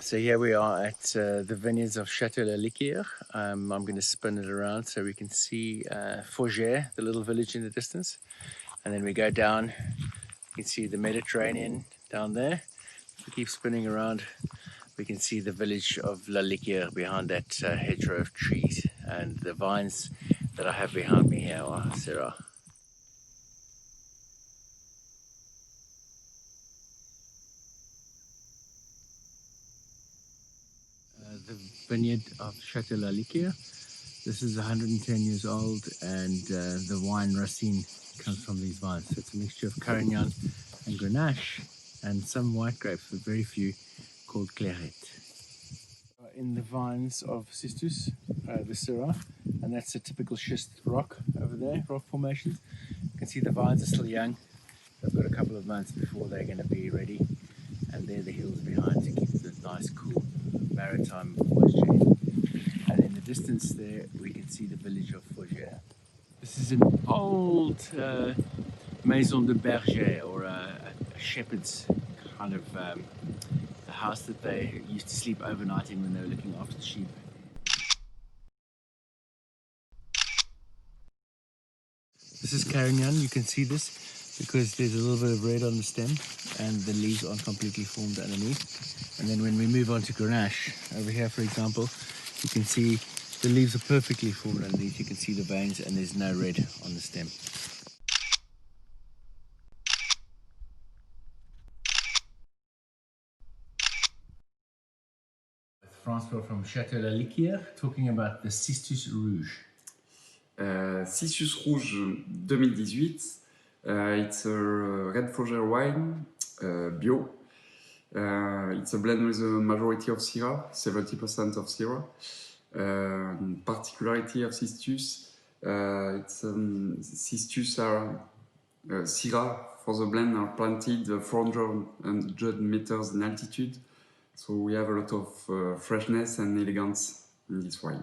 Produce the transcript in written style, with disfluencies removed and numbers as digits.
So here we are at the vineyards of Chateau, Liquière. I'm going to spin it around so we can see Faugères, the little village in the distance. And then we go down, you can see the Mediterranean down there. If we keep spinning around, we can see the village of La Liquière behind that hedgerow of trees. And the vines that I have behind me here are Syrah. The vineyard of Chateau La Liquière. This is 110 years old, and the wine Racine comes from these vines. So it's a mixture of Carignan and Grenache, and some white grapes, but very few, called Clairette. In the vines of Cistus, the Syrah, and that's a typical schist rock over there, rock formations. You can see the vines are still young. They've got a couple of months before they're going to be ready, and there are the hills behind to keep the nice, cool maritime moisture in. And in the distance there, we can see the village of Faugères. This is an old maison de berger, or a shepherd's kind of a house that they used to sleep overnight in when they were looking after the sheep. This is Carignan. You can see this because there's a little bit of red on the stem and the leaves aren't completely formed underneath. And then when we move on to Grenache, over here for example, you can see the leaves are perfectly formed underneath. You can see the veins and there's no red on the stem. Francois from Chateau La Liquière talking about the Cistus Rouge. Cistus Rouge 2018. It's a red Faugères wine, bio. It's a blend with a majority of Syrah, 70% of Syrah. Particularity of Cistus, Cistus are Syrah for the blend are planted 400 meters in altitude, so we have a lot of freshness and elegance in this wine.